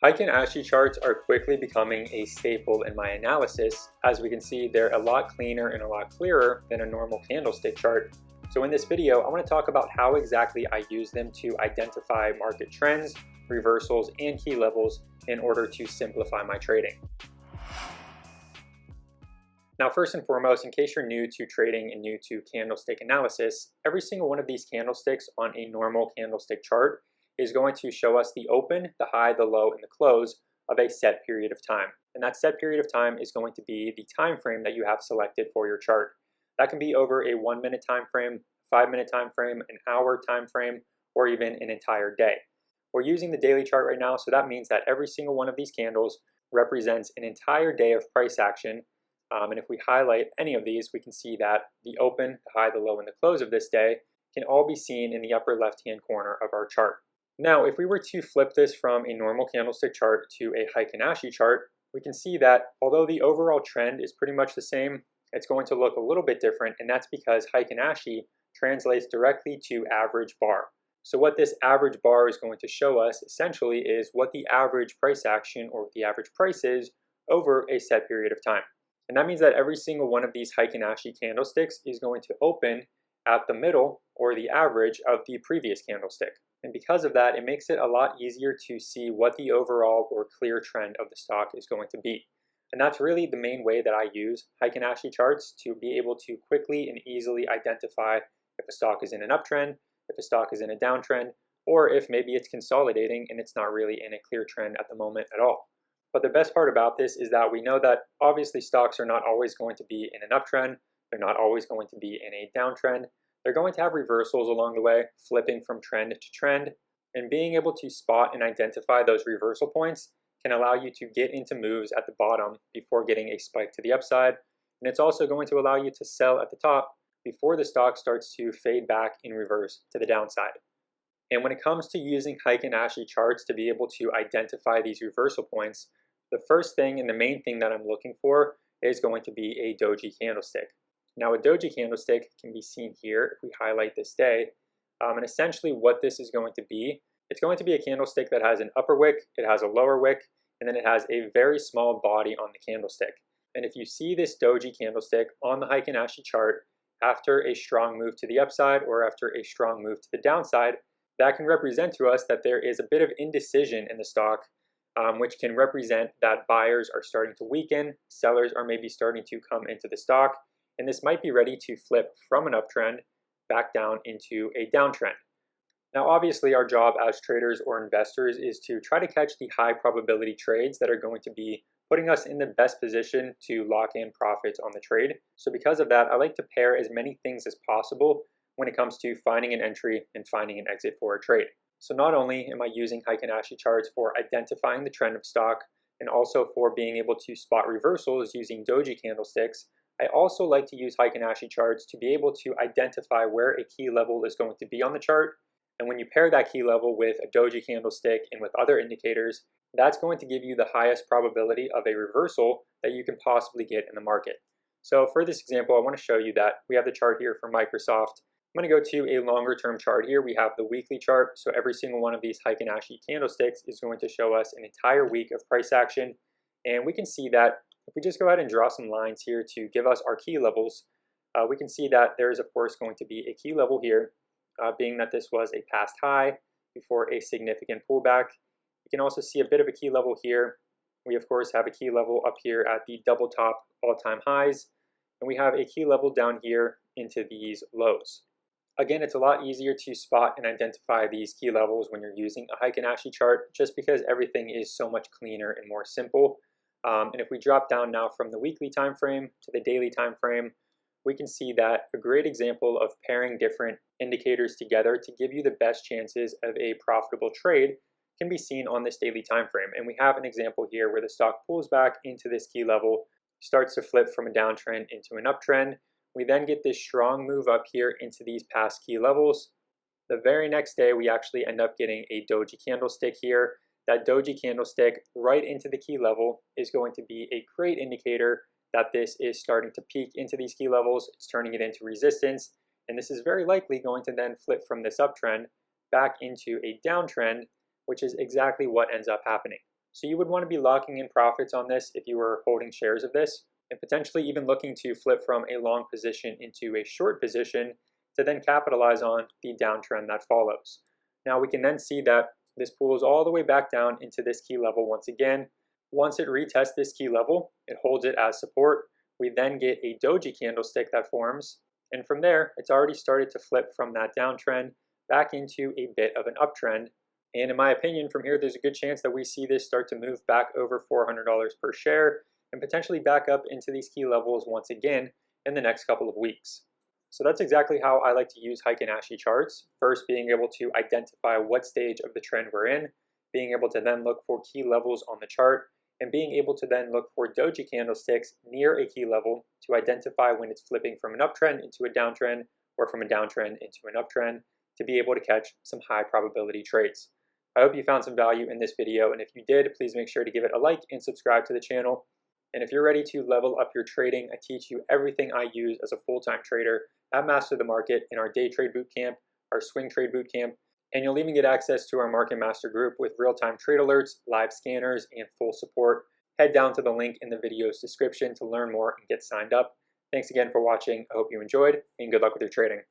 Heikin Ashi charts are quickly becoming a staple in my analysis. As we can see, they're a lot cleaner and a lot clearer than a normal candlestick chart. So in this video, I want to talk about how exactly I use them to identify market trends, reversals, and key levels in order to simplify my trading. Now, first and foremost, in case you're new to trading and new to candlestick analysis, every single one of these candlesticks on a normal candlestick chart is going to show us the open, the high, the low, and the close of a set period of time. And that set period of time is going to be the time frame that you have selected for your chart. That can be over a 1 minute time frame, 5 minute time frame, an hour time frame, or even an entire day. We're using the daily chart right now, so that means that every single one of these candles represents an entire day of price action. And if we highlight any of these, we can see that the open, the high, the low, and the close of this day can all be seen in the upper left-hand corner of our chart. Now, if we were to flip this from a normal candlestick chart to a Heikin Ashi chart, we can see that although the overall trend is pretty much the same, it's going to look a little bit different, and that's because Heikin Ashi translates directly to average bar. So what this average bar is going to show us essentially is what the average price action or the average price is over a set period of time. And that means that every single one of these Heikin Ashi candlesticks is going to open at the middle or the average of the previous candlestick. And because of that, it makes it a lot easier to see what the overall or clear trend of the stock is going to be. And that's really the main way that I use Heikin Ashi charts to be able to quickly and easily identify if a stock is in an uptrend, if a stock is in a downtrend, or if maybe it's consolidating and it's not really in a clear trend at the moment at all. But the best part about this is that we know that obviously stocks are not always going to be in an uptrend, they're not always going to be in a downtrend. They're going to have reversals along the way, flipping from trend to trend, and being able to spot and identify those reversal points can allow you to get into moves at the bottom before getting a spike to the upside. And it's also going to allow you to sell at the top before the stock starts to fade back in reverse to the downside. And when it comes to using Heikin Ashi charts to be able to identify these reversal points, the first thing and the main thing that I'm looking for is going to be a doji candlestick. Now, a doji candlestick can be seen here if we highlight this day. And essentially what this is going to be, it's going to be a candlestick that has an upper wick, it has a lower wick, and then it has a very small body on the candlestick. And if you see this doji candlestick on the Heikin Ashi chart after a strong move to the upside or after a strong move to the downside, that can represent to us that there is a bit of indecision in the stock, which can represent that buyers are starting to weaken, sellers are maybe starting to come into the stock, and this might be ready to flip from an uptrend back down into a downtrend. Now, obviously, our job as traders or investors is to try to catch the high probability trades that are going to be putting us in the best position to lock in profits on the trade. So because of that, I like to pair as many things as possible when it comes to finding an entry and finding an exit for a trade. So not only am I using Heikin Ashi charts for identifying the trend of stock and also for being able to spot reversals using doji candlesticks, I also like to use Heikin Ashi charts to be able to identify where a key level is going to be on the chart. And when you pair that key level with a doji candlestick and with other indicators, that's going to give you the highest probability of a reversal that you can possibly get in the market. So for this example, I want to show you that we have the chart here for Microsoft. I'm going to go to a longer term chart here. We have the weekly chart. So every single one of these Heikin Ashi candlesticks is going to show us an entire week of price action. And we can see that if we just go ahead and draw some lines here to give us our key levels, we can see that there is of course going to be a key level here, being that this was a past high before a significant pullback. You can also see a bit of a key level here. We of course have a key level up here at the double top all-time highs, and we have a key level down here into these lows. Again, it's a lot easier to spot and identify these key levels when you're using a Heikin Ashi chart just because everything is so much cleaner and more simple. And if we drop down now from the weekly time frame to the daily time frame, we can see that a great example of pairing different indicators together to give you the best chances of a profitable trade can be seen on this daily time frame. And we have an example here where the stock pulls back into this key level, starts to flip from a downtrend into an uptrend. We then get this strong move up here into these past key levels. The very next day, we actually end up getting a doji candlestick here. That doji candlestick right into the key level is going to be a great indicator that this is starting to peak into these key levels. It's turning it into resistance, and this is very likely going to then flip from this uptrend back into a downtrend, which is exactly what ends up happening. So you would want to be locking in profits on this if you were holding shares of this, and potentially even looking to flip from a long position into a short position to then capitalize on the downtrend that follows. Now we can then see that this pulls all the way back down into this key level once again. Once it retests this key level, it holds it as support. We then get a doji candlestick that forms, and from there, it's already started to flip from that downtrend back into a bit of an uptrend. And in my opinion, from here, there's a good chance that we see this start to move back over $400 per share and potentially back up into these key levels once again in the next couple of weeks. So that's exactly how I like to use Heikin Ashi charts. First, being able to identify what stage of the trend we're in, being able to then look for key levels on the chart, and being able to then look for doji candlesticks near a key level to identify when it's flipping from an uptrend into a downtrend or from a downtrend into an uptrend to be able to catch some high probability trades. I hope you found some value in this video, and if you did, please make sure to give it a like and subscribe to the channel. And if you're ready to level up your trading, I teach you everything I use as a full-time trader at Master the Market in our day trade bootcamp, our swing trade bootcamp, and you'll even get access to our Market Master group with real-time trade alerts, live scanners, and full support. Head down to the link in the video's description to learn more and get signed up. Thanks again for watching. I hope you enjoyed, and good luck with your trading.